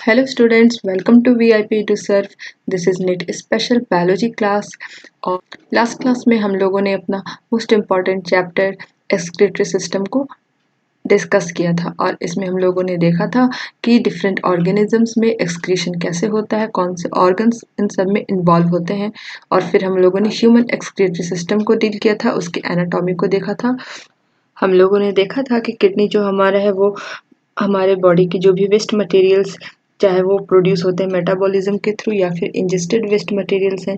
Hello students, welcome to VIP to Serve. This is NIT special biology class. और last class में हम लोगों ने अपना most important chapter excretory system को डिस्कस किया था और इसमें हम लोगों ने देखा था कि डिफरेंट ऑर्गेनिजम्स में एक्सक्रीशन कैसे होता है, कौन से ऑर्गन्स इन सब में इन्वॉल्व होते हैं। और फिर हम लोगों ने ह्यूमन एक्सक्रीटरी सिस्टम को डील किया था, उसकी एनाटॉमी को देखा था। हम लोगों ने देखा था कि किडनी जो हमारा है वो हमारे बॉडी की जो भी वेस्ट मटेरियल्स चाहे वो प्रोड्यूस होते हैं मेटाबॉलिज्म के थ्रू या फिर इंजेस्टेड वेस्ट मटेरियल्स हैं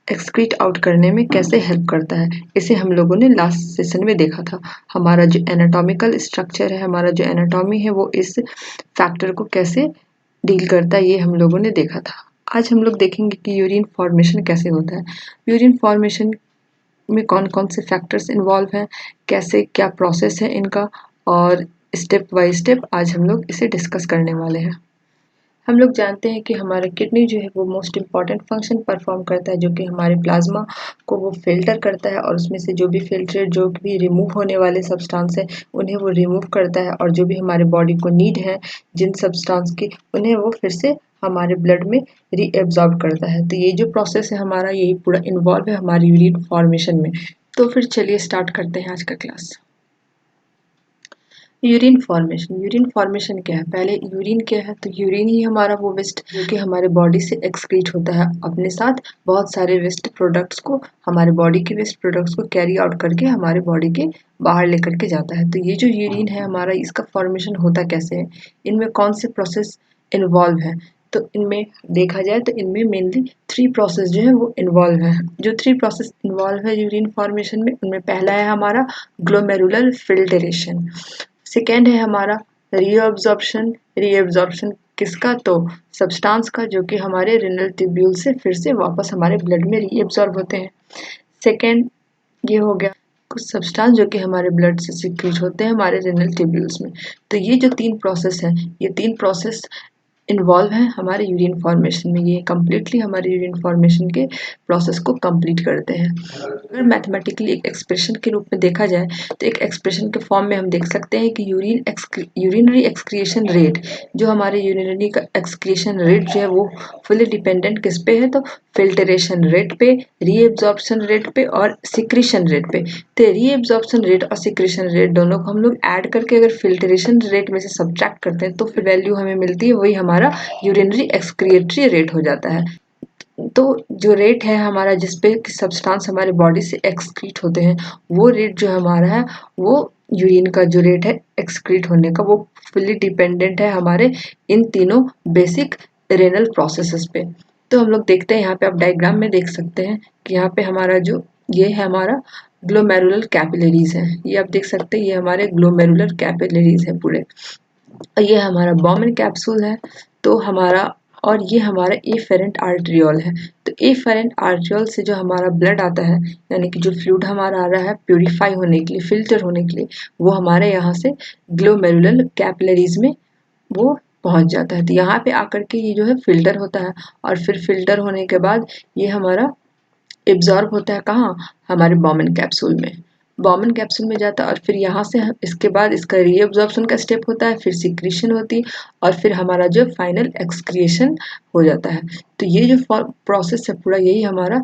एक्सक्रीट आउट करने में कैसे हेल्प करता है। इसे हम लोगों ने लास्ट सेशन में देखा था। हमारा जो एनाटॉमिकल स्ट्रक्चर है, हमारा जो एनाटॉमी है, वो इस फैक्टर को कैसे डील करता है, ये हम लोगों ने देखा था। आज हम लोग देखेंगे कि यूरिन फॉर्मेशन कैसे होता है, यूरिन फॉर्मेशन में कौन कौन से फैक्टर्स इन्वॉल्व हैं, कैसे क्या प्रोसेस है इनका, और स्टेप बाय स्टेप आज हम लोग इसे डिस्कस करने वाले हैं। हम लोग जानते हैं कि हमारा किडनी जो है वो मोस्ट इम्पॉर्टेंट फंक्शन परफॉर्म करता है, जो कि हमारे प्लाज्मा को वो फिल्टर करता है और उसमें से जो भी फिल्ट्रेट जो भी रिमूव होने वाले सब्सटेंस है उन्हें वो रिमूव करता है, और जो भी हमारे बॉडी को नीड है जिन सब्सटेंस की उन्हें वो फिर से हमारे ब्लड में रीएब्जॉर्ब करता है। तो ये जो प्रोसेस है हमारा, यही पूरा इन्वॉल्व है हमारी यूरिन फॉर्मेशन में। तो फिर चलिए स्टार्ट करते हैं आज का क्लास। यूरिन फॉर्मेशन क्या है? पहले यूरिन क्या है? तो यूरिन ही हमारा वो वेस्ट जो कि हमारे बॉडी से एक्सक्रीट होता है, अपने साथ बहुत सारे वेस्ट प्रोडक्ट्स को, हमारे बॉडी के वेस्ट प्रोडक्ट्स को कैरी आउट करके हमारे बॉडी के बाहर लेकर के जाता है। तो ये जो यूरिन है हमारा, इसका फॉर्मेशन होता कैसे है, इनमें कौन से प्रोसेस इन्वॉल्व है? तो इनमें देखा जाए तो इनमें मेनली 3 प्रोसेस जो है वो इन्वॉल्व है। जो 3 प्रोसेस इन्वॉल्व है यूरिन फॉर्मेशन में, उनमें पहला है हमारा ग्लोमेरुलर फिल्टरेशन, सेकेंड है हमारा रीअब्जॉर्प्शन किसका? तो सब्सटेंस का, जो कि हमारे रेनल ट्यूब्यूल से फिर से वापस हमारे ब्लड में रीअब्जॉर्ब होते हैं। सेकेंड ये हो गया कुछ सब्सटेंस जो कि हमारे ब्लड से सीक्रेट होते हैं हमारे रेनल ट्यूब्यूल्स में। तो ये जो 3 प्रोसेस हैं, ये 3 प्रोसेस इन्वॉल्व हैं हमारे यूरिन फॉर्मेशन में। ये कम्प्लीटली हमारे यूरिन फॉर्मेशन के प्रोसेस को कंप्लीट करते हैं। अगर मैथमेटिकली एक एक्सप्रेशन के रूप में देखा जाए तो एक एक्सप्रेशन के फॉर्म में हम देख सकते हैं कि यूरिनरी एक्सक्रिएशन रेट, जो हमारे यूरिनरी का एक्सक्रिएशन रेट जो है वो फुली डिपेंडेंट किस पे है? तो फिल्टरेशन रेट पे, रीएब्जॉर्प्शन रेट पे और सिक्रीशन रेट पे। तो रीएब्जॉर्प्शन रेट और सिक्रीशन रेट दोनों को हम लोग ऐड करके अगर फिल्टरेशन रेट में से सब्ट्रैक्ट करते हैं तो फिर वैल्यू हमें मिलती है, वही हमारा यूरिनरी एक्सक्रिएटरी रेट हो जाता है। तो जो रेट है हमारा जिसपे सब्सटेंस हमारे बॉडी से एक्सक्रीट होते हैं, वो रेट जो हमारा है वो यूरिन का जो रेट है एक्सक्रीट होने का, वो फुली डिपेंडेंट है हमारे इन तीनों बेसिक रेनल प्रोसेसेस पे। तो हम लोग देखते हैं, यहाँ पे आप डायग्राम में देख सकते हैं कि यहाँ पे हमारा जो ये है हमारा ग्लोमेरुलर कैपिलरीज है, ये आप देख सकते हैं, ये हमारे ग्लोमेरुलर कैपिलरीज है पूरे। ये हमारा बॉमन कैप्सूल है, तो हमारा, और ये हमारा एफेरेंट आर्ट्रियोल है। तो एफेरेंट आर्ट्रियोल से जो हमारा ब्लड आता है, यानी कि जो फ्लूइड हमारा आ रहा है प्यूरिफाई होने के लिए, फिल्टर होने के लिए, वो हमारे यहाँ से ग्लोमेरुलर कैपिलरीज में वो पहुँच जाता है। तो यहाँ पे आकर के ये जो है फिल्टर होता है, और फिर फिल्टर होने के बाद ये हमारा एब्जॉर्ब होता है कहाँ? हमारे बॉमन कैप्सूल में। बॉमन कैप्सूल में जाता है और फिर यहाँ से इसके बाद इसका रीअब्जॉर्प्शन का स्टेप होता है, फिर सिक्रीशन होती है, और फिर हमारा जो फाइनल एक्सक्रिएशन हो जाता है। तो ये जो प्रोसेस है पूरा, यही हमारा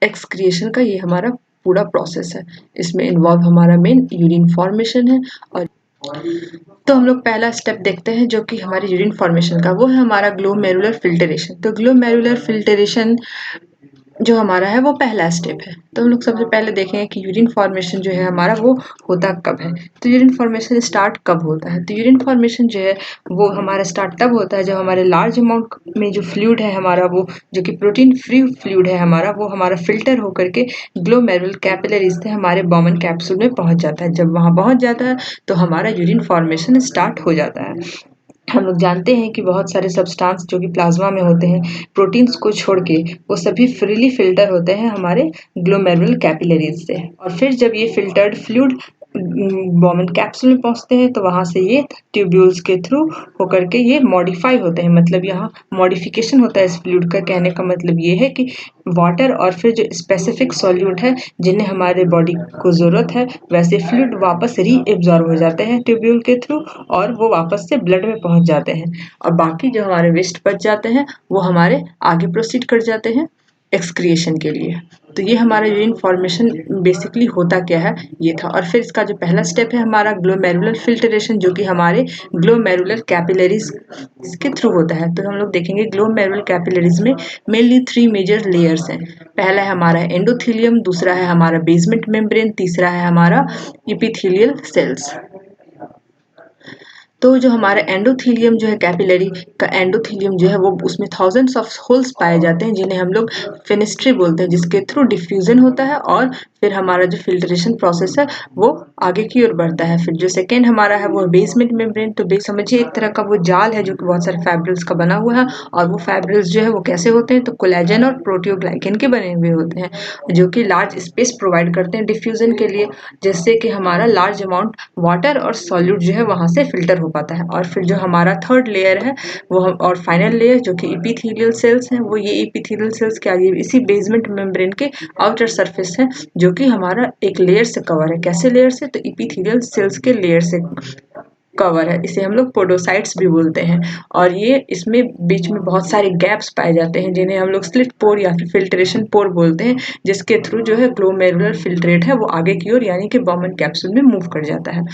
एक्सक्रिएशन का ये हमारा पूरा प्रोसेस है। इसमें इन्वॉल्व हमारा मेन यूरिन फॉर्मेशन है। और तो हम लोग पहला स्टेप देखते हैं जो कि हमारे यूरिन फॉर्मेशन का, वो है हमारा ग्लोमेरुलर फिल्टरेशन। तो ग्लोमेरुलर फिल्टरेशन जो हमारा है वो पहला स्टेप है। तो हम लोग सबसे पहले देखेंगे कि यूरिन फॉर्मेशन जो है हमारा वो होता कब है। तो यूरिन फॉर्मेशन स्टार्ट कब होता है? तो यूरिन फॉर्मेशन जो है वो हमारा स्टार्ट तब होता है जब हमारे लार्ज अमाउंट में जो फ्लूइड है हमारा, वो जो कि प्रोटीन फ्री फ्लूइड है हमारा, वो हमारा फिल्टर होकर के ग्लोमेरुलर कैपिलरीज से हमारे बॉमन कैप्सूल में पहुंच जाता है। जब वहां पहुंच जाता है तो हमारा यूरिन फॉर्मेशन स्टार्ट हो जाता है। हम लोग जानते हैं कि बहुत सारे सब्सटेंस जो कि प्लाज्मा में होते हैं, प्रोटीन्स को छोड़ के वो सभी फ्रीली फिल्टर होते हैं हमारे ग्लोमेरुलर कैपिलरीज से। और फिर जब ये फिल्टर्ड फ्लूइड बॉमन कैप्सूल में पहुंचते हैं, तो वहां से ये ट्यूब्यूल्स के थ्रू होकर के ये मॉडिफाई होते हैं। मतलब यहाँ मॉडिफिकेशन होता है इस फ्लूइड का। कहने का मतलब ये है कि वाटर और फिर जो स्पेसिफिक सॉल्यूट है जिन्हें हमारे बॉडी को ज़रूरत है, वैसे फ्लूइड वापस रीएब्जॉर्ब हो जाते हैं ट्यूब्यूल के थ्रू और वो वापस से ब्लड में पहुंच जाते हैं। और बाकी जो हमारे वेस्ट बच जाते हैं वो हमारे आगे प्रोसीड कर जाते हैं एक्सक्रिएशन के लिए। तो ये हमारा यूरिन फॉर्मेशन बेसिकली होता क्या है ये था। और फिर इसका जो पहला स्टेप है हमारा ग्लोमेरुलर फिल्ट्रेशन, जो कि हमारे ग्लोमेरुलर कैपिलरीज के थ्रू होता है। तो हम लोग देखेंगे ग्लोमेरुलर कैपिलरीज में मेनली 3 मेजर लेयर्स हैं। पहला है हमारा एंडोथेलियम, दूसरा है हमारा बेसमेंट मेम्ब्रेन, तीसरा है हमारा एपिथेलियल सेल्स। तो जो हमारा एंडोथेलियम जो है कैपिलरी का एंडोथेलियम जो है वो उसमें थाउजेंड्स ऑफ होल्स पाए जाते हैं जिन्हें हम लोग फेनेस्ट्री बोलते हैं, जिसके थ्रू डिफ्यूजन होता है और फिर हमारा जो फिल्ट्रेशन प्रोसेस है वो आगे की ओर बढ़ता है। फिर जो सेकेंड हमारा है वो बेसमेंट मेम्ब्रेन। तो बेस समझिए एक तरह का वो जाल है जो कि बहुत सारे फाइब्रिल्स का बना हुआ है, और वो फाइब्रिल्स जो है वो कैसे होते हैं, तो कोलेजन और प्रोटियोग्लाइकेन के बने हुए होते हैं, जो कि लार्ज स्पेस प्रोवाइड करते हैं डिफ्यूजन के लिए, जिससे कि हमारा लार्ज अमाउंट वाटर और सॉल्यूट जो है वहां से फिल्टर हो पाता है। और फिर जो हमारा थर्ड लेयर है वो और फाइनल लेयर जो कि एपिथेलियल सेल्स हैं, वो ये एपिथेलियल सेल्स क्या ये इसी बेसमेंट मेम्ब्रेन के आउटर सरफेस है, जो कि हमारा एक लेयर से कवर है। कैसे लेयर से, तो एपिथेलियल सेल्स के लेयर से कवर है। इसे हम लोग पोडोसाइट्स भी बोलते हैं। और ये इसमें बीच में बहुत सारे गैप्स पाए जाते हैं जिन्हें हम लोग स्लिट पोर या फिर फिल्ट्रेशन पोर बोलते हैं, जिसके थ्रू जो है ग्लोमेरुलर फिल्ट्रेट है वो आगे की ओर यानी कि बॉमन कैप्सूल में मूव कर जाता है।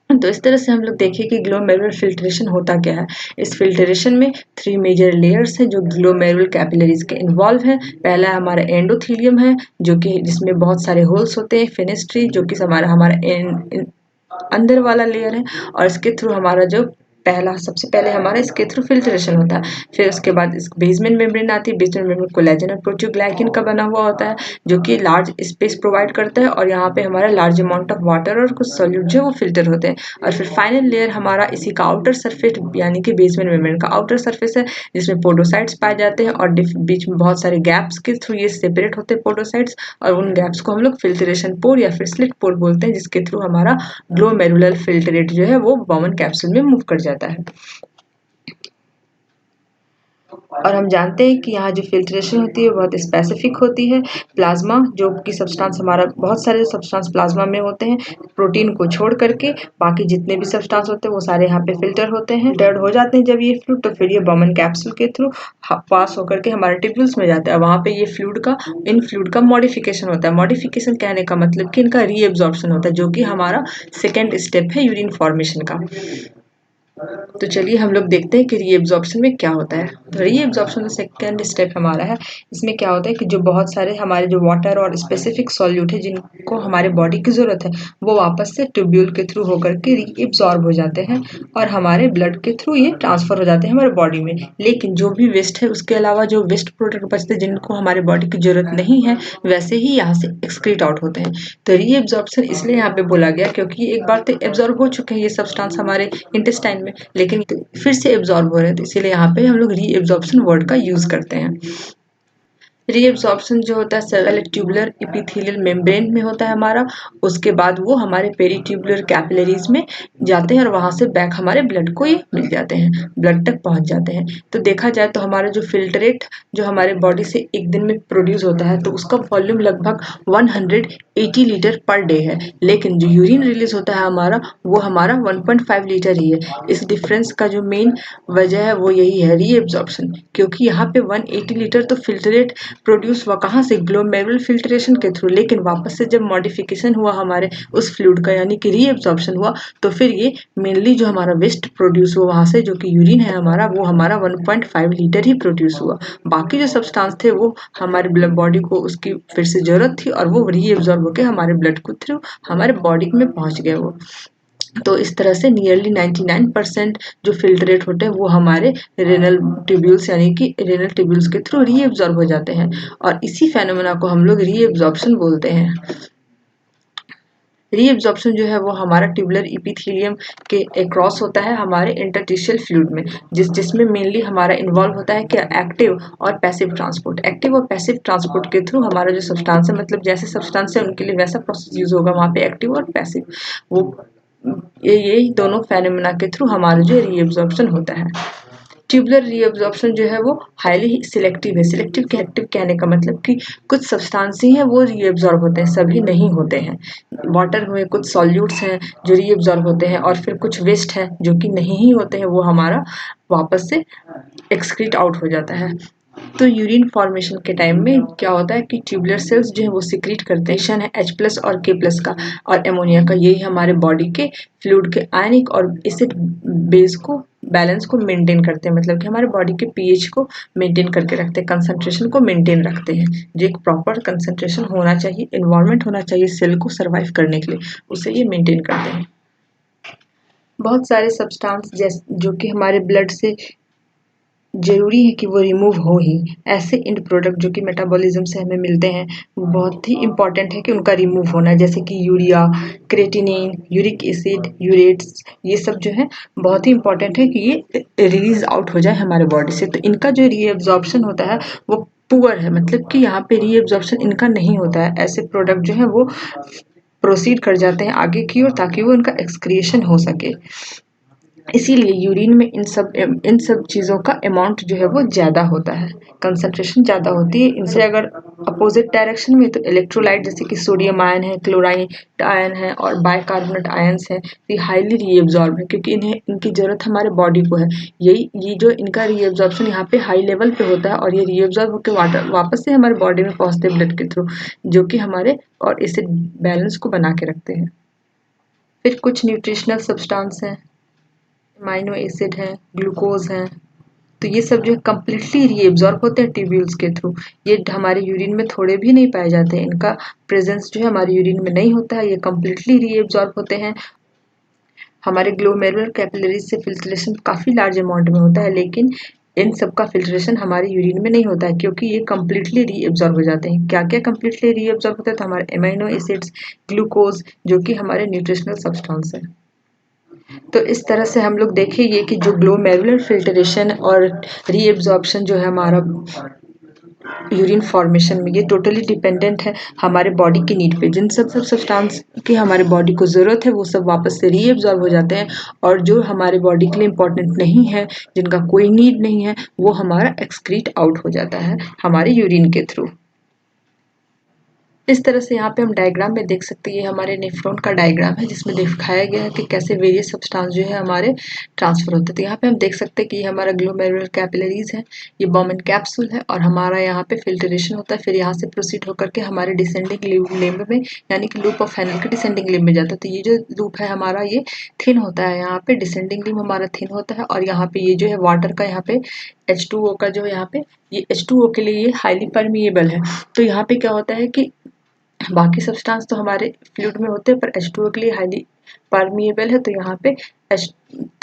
तो इस तरह से हम लोग देखें कि ग्लोमेरुलर फिल्ट्रेशन होता क्या है। इस फिल्ट्रेशन में 3 मेजर लेयर्स हैं जो ग्लोमेरुलर कैपिलरीज के इन्वॉल्व है। पहला हमारा एंडोथेलियम है जो कि जिसमें बहुत सारे होल्स होते हैं, फेनेस्ट्री जो कि हमारा अंदर वाला लेयर है, और इसके थ्रू हमारा जो सबसे पहले हमारा इसके थ्रू फिल्ट्रेशन होता है। फिर उसके बाद इस बेसमेंट मेम्ब्रेन आती है। बेसमेंट मेम्ब्रेन कोलेजन और प्रोटियोग्लाइकेन का बना हुआ होता है जो कि लार्ज स्पेस प्रोवाइड करता है, और यहाँ पे हमारा लार्ज अमाउंट ऑफ वाटर और कुछ सॉल्यूट जो है वो फिल्टर होते हैं। और फिर फाइनल लेयर हमारा इसी का आउटर सरफेस यानी कि बेसमेंट मेम्ब्रेन का आउटर सरफेस है, जिसमें पोडोसाइट्स पाए जाते हैं और बीच में बहुत सारे गैप्स के थ्रू ये सेपरेट होते हैं पोडोसाइट्स, और उन गैप्स को हम लोग फिल्ट्रेशन पोर या फिर स्लिट पोर बोलते हैं, जिसके थ्रू हमारा ग्लोमेरुलर फिल्ट्रेट जो है वो बॉमन कैप्सूल में मूव कर जाता है। और हम जानते हैं कि यहाँ जो फिल्ट्रेशन होती है बहुत स्पेसिफिक होती है। प्लाज्मा जो कि सब्सटेंस हमारा बहुत सारे सब्सटेंस प्लाज्मा में होते हैं, प्रोटीन को छोड़ करके बाकी जितने भी सब्सटेंस होते हैं वो सारे यहाँ पे फिल्टर होते हैं, फिल्टर्ड हो जाते हैं जब ये फ्लूइड, तो फिर ये बॉमन कैप्सूल के थ्रू पास होकर के हमारे ट्यूब्यूल्स में जाता है। वहाँ पे ये इन फ्लूइड का मॉडिफिकेशन होता है। मॉडिफिकेशन कहने का मतलब कि इनका रीएब्जॉर्प्शन होता है, जो कि हमारा सेकेंड स्टेप है यूरिन फॉर्मेशन का। तो चलिए हम लोग देखते हैं कि रीएब्जॉर्प्शन में क्या होता है। तो रीएब्जॉर्प्शन का सेकंड स्टेप हमारा है। इसमें क्या होता है कि जो बहुत सारे हमारे जो वाटर और स्पेसिफिक सॉल्यूट है जिनको हमारे बॉडी की ज़रूरत है वो वापस से ट्यूब्यूल के थ्रू होकर के रीएब्जॉर्ब हो जाते हैं और हमारे ब्लड के थ्रू ये ट्रांसफ़र हो जाते हैं हमारे बॉडी में। लेकिन जो भी वेस्ट है उसके अलावा जो वेस्ट प्रोडक्ट बचते हैं जिनको हमारे बॉडी की ज़रूरत नहीं है, वैसे ही यहाँ से एक्सक्रीट आउट होते हैं। तो रीएब्जॉर्प्शन इसलिए यहाँ पे बोला गया क्योंकि एक बार तो एब्जॉर्ब हो चुके हैं ये सब्सटेंस हमारे इंटेस्टाइन में, लेकिन फिर से एब्जॉर्ब हो रहे हैं, तो इसीलिए यहाँ पे हम लोग रीएब्जॉर्प्शन वर्ड का यूज करते हैं। रीएब्जॉर्प्शन जो होता है पहले ट्यूबुलर एपिथेलियल मेम्ब्रेन में होता है हमारा, उसके बाद वो हमारे पेरीट्यूबुलर कैपिलरीज में जाते हैं और वहां से बैक हमारे ब्लड को ही मिल जाते हैं, ब्लड तक पहुंच जाते हैं। तो देखा जाए तो हमारा जो फिल्ट्रेट जो हमारे बॉडी से एक दिन में प्रोड्यूस होता है तो उसका वॉल्यूम लगभग 180 लीटर पर डे है, लेकिन जो यूरिन रिलीज होता है हमारा वो हमारा 1.5 लीटर ही है। इस डिफरेंस का जो मेन वजह है वो यही है रीएब्जॉर्प्शन, क्योंकि यहाँ पे 180 लीटर तो फिल्ट्रेट प्रोड्यूस हुआ कहाँ से, ग्लोमेरुलर फिल्ट्रेशन के थ्रू, लेकिन वापस से जब मॉडिफिकेशन हुआ हमारे उस फ्लूइड का यानी कि रीएब्जॉर्प्शन हुआ तो फिर ये मेनली जो हमारा वेस्ट प्रोड्यूस हुआ वहाँ से जो कि यूरिन है हमारा वो हमारा 1.5 लीटर ही प्रोड्यूस हुआ। बाकी जो सब्सटेंस थे वो हमारे ब्लड बॉडी को उसकी फिर से जरूरत थी और वो रीएब्जॉर्ब होकर हमारे ब्लड को थ्रू हमारे बॉडी में पहुँच गए वो। तो इस तरह से नियरली 99% जो फिल्ट्रेट होते हैं वो हमारे रेनल ट्यूब्यूल्स यानी कि रेनल ट्यूब्यूल्स के थ्रू रीएब्जॉर्ब हो जाते हैं और इसी फेनोमेना को हम लोग रीएब्जॉर्प्शन बोलते हैं। रीएब्जॉर्प्शन जो है वो हमारा ट्यूबुलर इपिथेलियम के अक्रॉस होता है हमारे इंटरस्टिशियल फ्लूइड में, जिसमें मेनली हमारा इन्वॉल्व होता है कि एक्टिव और पैसिव ट्रांसपोर्ट। एक्टिव और पैसिव ट्रांसपोर्ट के थ्रू हमारा जो सब्सटेंस है, मतलब जैसे सब्सटेंस है उनके लिए वैसा प्रोसेस यूज होगा वहाँ पे एक्टिव और पैसिव, वो यही दोनों फेनोमेना के थ्रू हमारा जो रीएब्जॉर्प्शन होता है। ट्यूबुलर रीअब्जॉर्प्शन जो है वो हाईली सिलेक्टिव है। सिलेक्टिव कहने का मतलब कि कुछ सब्सटेंस ही हैं वो रीअब्जॉर्ब होते हैं, सभी नहीं होते हैं। वाटर में कुछ सॉल्यूट्स हैं जो रीअब्जॉर्ब होते हैं और फिर कुछ वेस्ट है जो कि नहीं ही होते हैं, वो हमारा वापस से एक्सक्रीट आउट हो जाता है। तो यूरिन फॉर्मेशन के टाइम में क्या होता है कि ट्यूबुलर सेल्स जो है वो सिक्रीट करते हैं है H+ और K+ का और एमोनिया का। यही हमारे बॉडी के फ्लूइड के आयनिक और एसिड बेस को बैलेंस को मेंटेन करते हैं, मतलब कि हमारे बॉडी के pH को मेंटेन करके रखते हैं, कंसंट्रेशन को मेंटेन रखते हैं। जो एक प्रॉपर कंसंट्रेशन होना चाहिए, इन्वायरमेंट होना चाहिए सेल को सर्वाइव करने के लिए, उसे ये मेंटेन करते हैं। बहुत सारे सब्सटेंस जैसे जो कि हमारे ब्लड से जरूरी है कि वो रिमूव हो ही, ऐसे इंड प्रोडक्ट जो कि मेटाबॉलिज्म से हमें मिलते हैं वो बहुत ही इंपॉर्टेंट है कि उनका रिमूव होना है, जैसे कि urea, creatinine, uric acid, urates, ये सब जो है बहुत ही इंपॉर्टेंट है कि ये रिलीज आउट हो जाए हमारे बॉडी से। तो इनका जो रीएब्जॉर्प्शन होता है वो पुअर है, मतलब कि यहाँ पे रीएब्जॉर्प्शन इनका नहीं होता है। ऐसे प्रोडक्ट जो है वो प्रोसीड कर जाते हैं आगे की ओर ताकि वो इनका एक्सक्रिएशन हो सके। इसीलिए यूरिन में इन सब चीज़ों का अमाउंट जो है वो ज़्यादा होता है, कंसंट्रेशन ज़्यादा होती है। इनसे अगर अपोजिट डायरेक्शन में तो इलेक्ट्रोलाइट जैसे कि सोडियम आयन है, क्लोराइड आयन है और बाइकार्बोनेट आयन्स हैं, ये हाईली रीएब्जॉर्ब है क्योंकि इनकी ज़रूरत हमारे बॉडी को है। ये जो इनका रीएब्जॉर्प्शन यहाँ पे हाई लेवल पे होता है और ये रीएब्जॉर्ब होकर वापस से हमारे बॉडी में पहुँचते हैं ब्लड के थ्रू, जो कि हमारे और एसिड बैलेंस को बना के रखते हैं। फिर कुछ न्यूट्रिशनल सब्सटेंस हैं, अमाइनो एसिड है, ग्लूकोज है, तो ये सब जो है कम्प्लीटली रीएब्जॉर्ब होते हैं ट्यूब्यूल्स के थ्रू। ये हमारे यूरिन में थोड़े भी नहीं पाए जाते हैं, इनका प्रेजेंस जो है हमारे यूरिन में नहीं होता है, ये कम्प्लीटली रीएब्जॉर्ब होते हैं। हमारे ग्लोमेरुलर कैपिलरीज से फिल्ट्रेशन काफ़ी लार्ज अमाउंट में होता है, लेकिन इन सब का फिल्ट्रेशन हमारे यूरिन में नहीं होता है क्योंकि ये कम्प्लीटली रीएब्जॉर्ब हो जाते हैं। क्या क्या कम्प्लीटली रीएब्जॉर्ब होता है? तो हमारे अमाइनो एसिड्स, ग्लूकोज, जो कि हमारे न्यूट्रिशनल सब्सटेंस है। तो इस तरह से हम लोग देखेंगे कि जो ग्लोमेरुलर फिल्ट्रेशन और रीएब्जॉर्प्शन जो है हमारा यूरिन फॉर्मेशन में, ये टोटली डिपेंडेंट है हमारे बॉडी की नीड पे। जिन सब सब्सटेंस की हमारे बॉडी को ज़रूरत है वो सब वापस से रीएब्जॉर्ब हो जाते हैं और जो हमारे बॉडी के लिए इम्पोर्टेंट नहीं है, जिनका कोई नीड नहीं है, वो हमारा एक्सक्रीट आउट हो जाता है हमारे यूरिन के थ्रू। इस तरह से यहाँ पे हम डायग्राम में देख सकते हैं, ये हमारे नेफ्रॉन का डायग्राम है जिसमें दिखाया गया है कि कैसे वेरियस सब्सटेंस जो है हमारे ट्रांसफर होते हैं। तो यहाँ पे हम देख सकते हैं कि ये हमारा ग्लोमेरुलर कैपिलरीज है, ये बॉमन कैप्सूल है और हमारा यहाँ पे फिल्ट्रेशन होता है, फिर यहाँ से प्रोसीड होकर के हमारे डिसेंडिंग लिम्ब में, यानी कि लूप ऑफ हेनल के डिसेंडिंग लिम्ब में जाता है। तो ये जो लूप है हमारा ये थिन होता है, यहाँ पे डिसेंडिंग लिम्ब हमारा थिन होता है और यहाँ पे ये जो है वाटर का यहाँ पे H2O का जो यहाँ पे ये H2O के लिए ये हाईली परमिएबल है। तो यहाँ पे क्या होता है कि बाकी सब्सटेंस तो हमारे फ्लूइड में होते हैं पर H2O के लिए हाईली परमिएबल है, तो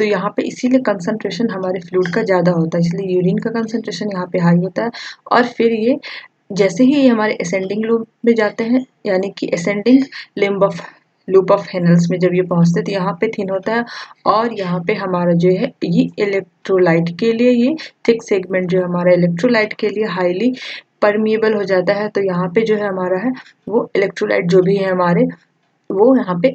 यहाँ पे इसीलिए कंसंट्रेशन हमारे फ्लूइड का ज़्यादा होता है, इसलिए यूरिन का कंसंट्रेशन यहाँ पे हाई होता है। और फिर ये जैसे ही ये हमारे असेंडिंग लूप में जाते हैं, यानी कि असेंडिंग लूप ऑफ हेनल्स में जब ये पहुँचते हैं तो यहाँ पे थिन होता है और यहाँ पे हमारा जो है ये इलेक्ट्रोलाइट के लिए, ये थिक सेगमेंट जो हमारा इलेक्ट्रोलाइट के लिए हाईली परमिएबल हो जाता है। तो यहाँ पे जो है हमारा है वो इलेक्ट्रोलाइट जो भी है हमारे, वो यहाँ पे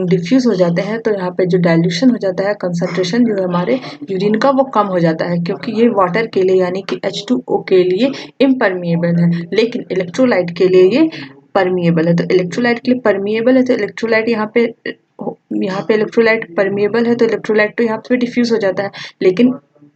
डिफ्यूज हो जाते हैं। तो यहाँ पे जो डाइल्यूशन हो जाता है, कंसंट्रेशन जो है हमारे यूरिन का वो कम हो जाता है क्योंकि ये वाटर के लिए यानी कि H2O के लिए इम्परमिएबल है, लेकिन इलेक्ट्रोलाइट के लिए ये परमिएबल है। तो इलेक्ट्रोलाइट के लिए परमिएबल है, तो इलेक्ट्रोलाइट यहाँ पे इलेक्ट्रोलाइट परमिएबल है तो इलेक्ट्रोलाइट तो यहाँ पे डिफ्यूज हो जाता है, लेकिन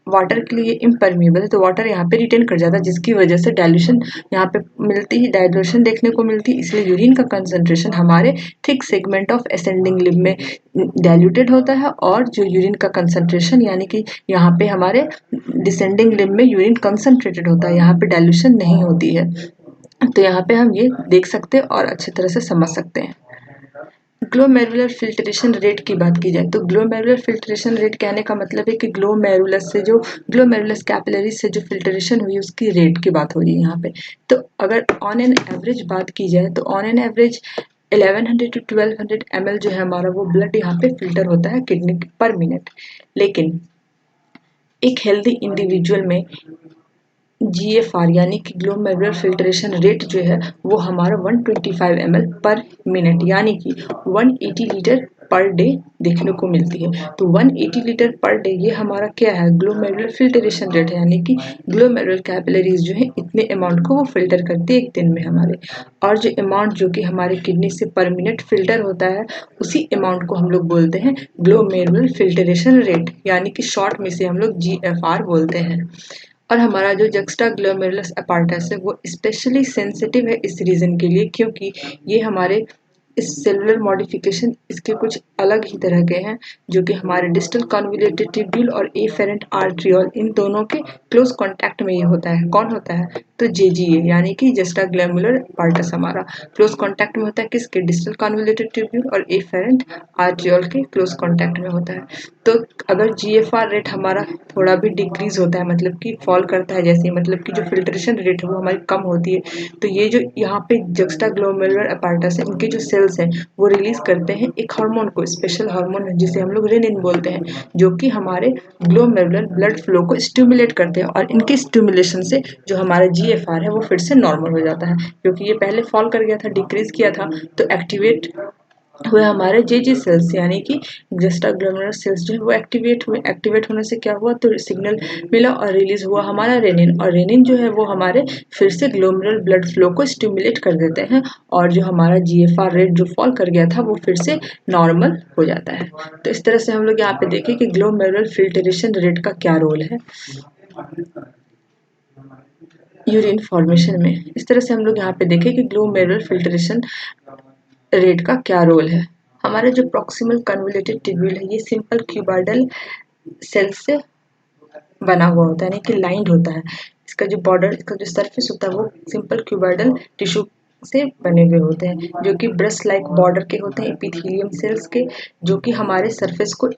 वाटर के लिए इम्परमिएबल है तो वाटर यहाँ पे रिटेन कर जाता है, जिसकी वजह से डाइल्यूशन यहाँ पे डाइल्यूशन देखने को मिलती है। इसलिए यूरिन का कंसंट्रेशन हमारे thick segment of ascending limb में डाइल्यूटेड होता है और जो यूरिन का कंसंट्रेशन यानी कि यहाँ पे हमारे डिसेंडिंग लिम्ब में यूरिन कंसंट्रेटेड होता है, यहाँ पे डाइल्यूशन नहीं होती है। तो यहाँ पे हम ये देख सकते हैं और अच्छी तरह से समझ सकते हैं। ग्लोमेरुलर फिल्ट्रेशन रेट की बात की जाए तो ग्लोमेरुलर फिल्ट्रेशन रेट कहने का मतलब है कि ग्लोमेरुलस कैपिलरी से जो फिल्ट्रेशन हुई उसकी रेट की बात हो रही है यहाँ पे। तो अगर ऑन एन एवरेज बात की जाए तो on an average 1100 to 1200 ml जो है हमारा वो ब्लड यहाँ पे फिल्टर होता है किडनी पर मिनट। लेकिन एक हेल्दी इंडिविजुअल में GFR यानी कि ग्लोमेरुलर फिल्ट्रेशन रेट जो है वो हमारा 125 ml पर मिनट यानी कि 180 लीटर पर डे देखने को मिलती है। तो 180 लीटर पर डे ये हमारा क्या है, ग्लोमेरुलर फिल्ट्रेशन रेट है, यानी कि ग्लोमेरुलर कैपिलरीज जो है इतने अमाउंट को वो फिल्टर करती है एक दिन में हमारे। और जो अमाउंट जो कि हमारे किडनी से पर मिनट फिल्टर होता है उसी अमाउंट को हम लोग बोलते हैं ग्लोमेरुलर फिल्ट्रेशन रेट, यानी कि शॉर्ट में से हम लोग GFR बोलते हैं। और हमारा जो जक्स्टा ग्लोमेरुलस अपार्टस है वो स्पेशली सेंसिटिव है इस रीज़न के लिए क्योंकि ये हमारे इस सेलुलर मॉडिफिकेशन इसके कुछ अलग ही तरह के हैं जो कि हमारे डिस्टल कॉन्वोल्यूटेड ट्यूब्यूल और एफेरेंट आर्ट्रियोल इन दोनों के क्लोज कांटेक्ट में ये होता है। कौन होता है? तो JGA यानी कि जस्टा ग्लैमुलर अपार्टस हमारा क्लोज कांटेक्ट में होता है किसके? डिस्टल कॉन्वोल्यूटेड ट्यूब्यूल और एफेरेंट आर्ट्रियोल के क्लोज कांटेक्ट में होता है। तो अगर GFR रेट हमारा थोड़ा भी डिक्रीज होता है मतलब कि फॉल करता है, जैसे मतलब कि जो फिल्ट्रेशन रेट है वो हमारी कम होती है, तो ये जो यहाँ पे जक्स्टा ग्लोमेरुलर अपार्टस है इनके जो सेल्स हैं वो रिलीज करते हैं एक हार्मोन को, स्पेशल हार्मोन है जिसे हम लोग रेनिन बोलते हैं, जो कि हमारे ग्लोमेरुलर ब्लड फ्लो को स्टिमुलेट करते हैं। और इनके स्टिमुलेशन से जो हमारा GFR है वो फिर से नॉर्मल हो जाता है, क्योंकि ये पहले फॉल कर गया था, डिक्रीज किया था, तो एक्टिवेट हुए हमारे JG सेल्स यानी कि जस्टा ग्लोमेरुलर सेल्स जो है वो एक्टिवेट हुए। एक्टिवेट होने से क्या हुआ, तो सिग्नल मिला और रिलीज हुआ हमारा रेनिन, और रेनिन जो है वो हमारे फिर से ग्लोमेरुलर ब्लड फ्लो को स्टिमुलेट कर देते हैं और जो हमारा GFR रेट जो फॉल कर गया था वो फिर से नॉर्मल हो जाता है। तो इस तरह से हम लोग यहाँ पे देखें कि ग्लोमेरुलर फिल्ट्रेशन रेट का क्या रोल है यूरिन फॉर्मेशन में। इस तरह से हम लोग यहाँ पे देखें कि ग्लोमेरुलर फिल्ट्रेशन रेट का क्या रोल है। हमारा जो प्रॉक्सिमल कन्वोल्यूटेड ट्यूब्यूल है ये सिंपल क्यूबॉइडल सेल से बना हुआ होता है, यानी कि लाइंड होता है। इसका जो बॉर्डर, इसका जो सरफेस होता है वो सिंपल क्यूबॉइडल टिश्यू से बने हुए होते हैं जो कि ब्रश लाइक बॉर्डर के होते हैं एपिथेलियम सेल्स के, जो कि हमारे सरफेस को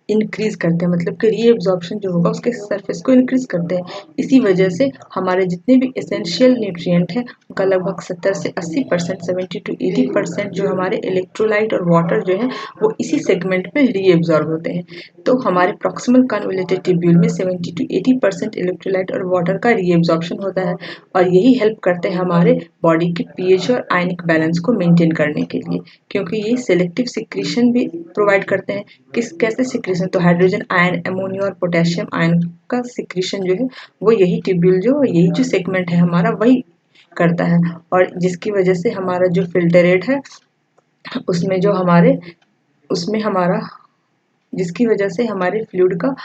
इंक्रीज करते हैं, मतलब कि रीएब्जॉर्प्शन जो होगा उसके सरफेस को इंक्रीज करते हैं। इसी वजह से हमारे जितने भी एसेंशियल न्यूट्रिएंट हैं उनका लगभग 70 से 80%, 70 to 80% जो हमारे इलेक्ट्रोलाइट और वाटर जो है वो इसी सेगमेंट में रीएब्जॉर्ब होते हैं। तो हमारे प्रॉक्सिमल कन्वोल्यूटेड ट्यूब्यूल में 70 to 80% इलेक्ट्रोलाइट और वाटर का रीएब्जॉर्प्शन होता है, और यही हेल्प करते हैं हमारे बॉडी के पीएच और आयनिक बैलेंस को मेंटेन करने के लिए, क्योंकि ये सिलेक्टिव सिक्रीशन भी प्रोवाइड करते हैं। कैसे सिक्रीशन, तो हाइड्रोजन आयन, अमोनिया और पोटेशियम आयन का सिक्रीशन जो है वो यही ट्यूब्यूल जो यही जो सेगमेंट है हमारा वही करता है, और जिसकी वजह से हमारा जो फिल्टर रेट है उसमें जो हमारे उसमें हमारा जिसकी वजह से हमारे फ्लूइड का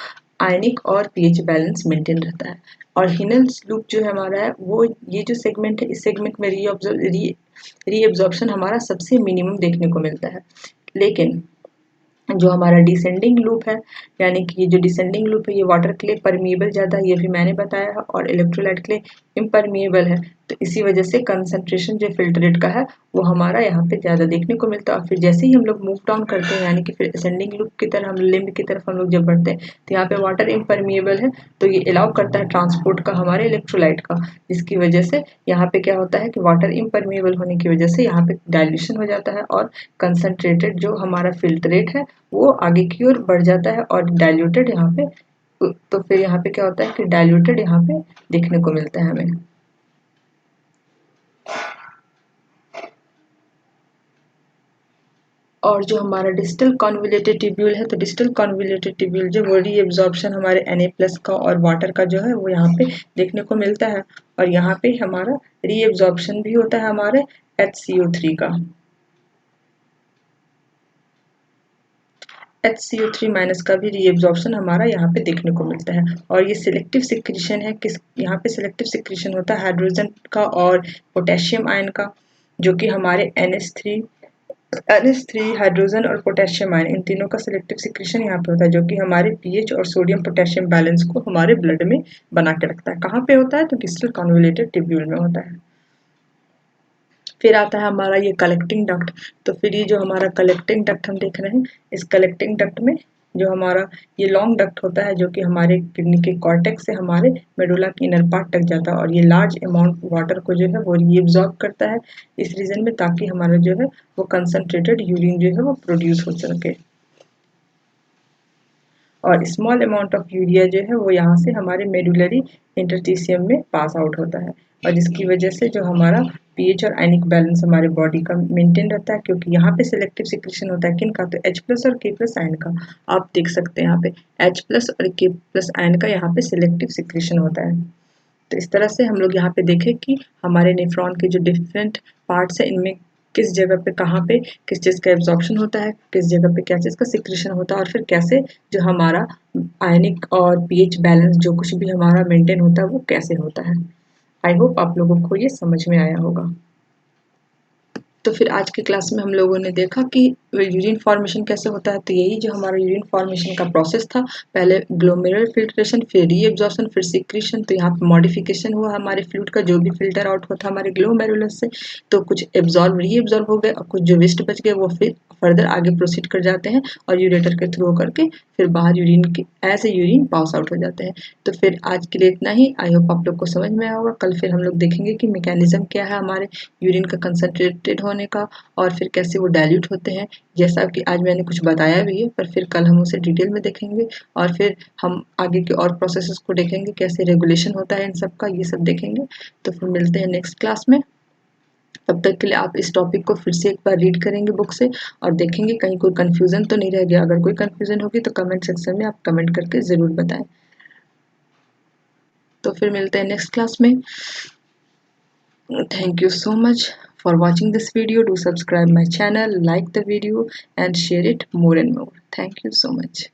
आयनिक और पीएच बैलेंस मेंटेन रहता है। और हिनल्स लूप जो हमारा है वो ये जो सेगमेंट है इस सेगमेंट में रीअब्जॉर्प्शन हमारा सबसे मिनिमम देखने को मिलता है। लेकिन जो हमारा डिसेंडिंग लूप है, यानी कि ये जो डिसेंडिंग लूप है ये वाटर के लिए परमिएबल ज़्यादा, ये भी मैंने बताया है, और इलेक्ट्रोलाइट के लिए इम्परमिएबल है। तो इसी वजह से कंसंट्रेशन जो फिल्ट्रेट का है वो हमारा यहाँ पे ज़्यादा देखने को मिलता है। और फिर जैसे ही हम लोग मूव डाउन करते हैं यानी कि फिर असेंडिंग लूप की तरह हम लिम्ब की तरफ हम लोग जब बढ़ते हैं तो यहाँ पे वाटर इम्परमिएबल है, तो ये अलाउ करता है ट्रांसपोर्ट का हमारे इलेक्ट्रोलाइट का, जिसकी वजह से यहाँ पे क्या होता है कि वाटर इम्परमिएबल होने की वजह से यहाँ पे डाइल्यूशन हो जाता है और कंसंट्रेटेड जो हमारा फिल्ट्रेट है वो आगे की ओर बढ़ जाता है और डाइल्यूटेड यहाँ पे, तो फिर यहाँ पे क्या होता है कि डाइल्यूटेड यहाँ पे देखने को मिलता है हमें। और जो हमारा डिस्टल कॉन्वोल्यूटेड ट्यूब्यूल है, तो डिस्टल कॉन्वोल्यूटेड ट्यूब्यूल जो वो रीअब्जॉर्प्शन हमारे Na+ का और वाटर का जो है वो यहाँ पे देखने को मिलता है, और यहाँ पे हमारा रीअब्जॉर्प्शन भी होता है हमारे HCO3 का। HCO3- का भी रीएब्जॉर्प्शन हमारा यहाँ पे देखने को मिलता है। और ये सिलेक्टिव सिक्रीशन है, किस यहाँ पे सिलेक्टिव सिक्रीशन होता है हाइड्रोजन का और पोटेशियम आयन का, जो कि हमारे NH3 हाइड्रोजन और पोटेशियम आयन इन तीनों का सिलेक्टिव सिक्रीशन यहाँ पे होता है, जो कि हमारे पीएच और सोडियम पोटेशियम बैलेंस को हमारे ब्लड में बना के रखता है। कहाँ पे होता है, तो डिस्टल कॉन्वोल्यूटेड ट्यूब्यूल में होता है। फिर आता है हमारा ये कलेक्टिंग डक्ट। तो फिर ये जो हमारा कलेक्टिंग डक्ट हम देख रहे हैं, इस कलेक्टिंग डक्ट में जो हमारा ये लॉन्ग डक्ट होता है जो कि हमारे किडनी के कॉर्टेक्स से हमारे मेडुला के इनर पार्ट तक जाता है और ये लार्ज अमाउंट वाटर को जो है वो रीअब्सॉर्ब करता है इस रीजन में, ताकि हमारा जो है वो कंसंट्रेटेड यूरिन जो है वो प्रोड्यूस हो सके। और स्मॉल अमाउंट ऑफ यूरिया जो है वो यहाँ से हमारे मेडुलरी इंटरस्टिशियम में पास आउट होता है और जिसकी वजह से जो हमारा पीएच और आयनिक बैलेंस हमारे बॉडी का मेंटेन रहता है, क्योंकि यहाँ पे सिलेक्टिव सिक्रेशन होता है किन का, तो H+ और K+ आयन का। आप देख सकते हैं यहाँ पे H+ और K+ आयन का यहाँ पे सिलेक्टिव सिक्रेशन होता है। तो इस तरह से हम लोग यहाँ पे देखें कि हमारे नेफ्रॉन के जो डिफरेंट पार्ट्स है इनमें किस जगह पे कहाँ पे किस चीज़ का एब्जॉर्प्शन होता है, किस जगह पे क्या चीज़ का सिक्रेशन होता है और फिर कैसे जो हमारा आयनिक और पीएच बैलेंस जो कुछ भी हमारा मेंटेन होता है वो कैसे होता है। आई होप आप लोगों को ये समझ में आया होगा। तो फिर आज की क्लास में हम लोगों ने देखा कि यूरिन फॉर्मेशन कैसे होता है। तो यही जो हमारा यूरिन फॉर्मेशन का प्रोसेस था, पहले ग्लोमेरुलर फिल्ट्रेशन, फिर रीएब्जॉर्प्शन, फिर सिक्रीशन। तो यहाँ पे मॉडिफिकेशन हुआ हमारे फ्लूइड का, जो भी फिल्टर आउट होता हमारे ग्लोमेरुलर से, तो कुछ एब्जॉर्ब रीएब्जॉर्ब हो गए और कुछ जो वेस्ट बच गए वो फिर फर्दर आगे प्रोसीड कर जाते हैं और यूरेटर के थ्रू होकर के फिर बाहर यूरिन के ऐसे यूरिन पास आउट हो जाते हैं। तो फिर आज के लिए इतना ही। आई होप आप लोग को समझ में आया होगा। कल फिर हम लोग देखेंगे कि मैकेनिज्म क्या है हमारे यूरिन का कंसंट्रेटेड होने का और फिर कैसे वो डाइल्यूट होते हैं, जैसा कि आज मैंने कुछ बताया भी है, पर फिर कल हम उसे डिटेल में देखेंगे और फिर हम आगे के और प्रोसेसेस को देखेंगे, कैसे रेगुलेशन होता है इन सब का, ये सब देखेंगे। तो फिर मिलते हैं नेक्स्ट क्लास में। तब तक के लिए आप इस टॉपिक को फिर से एक बार रीड करेंगे बुक से और देखेंगे कहीं कोई कंफ्यूजन तो नहीं रह गया। अगर कोई कंफ्यूजन होगी तो कमेंट सेक्शन में आप कमेंट करके ज़रूर बताएं। तो फिर मिलते हैं नेक्स्ट क्लास में। Thank you so much for watching this video. Do subscribe my channel, like the video and share it more and more. Thank you so much.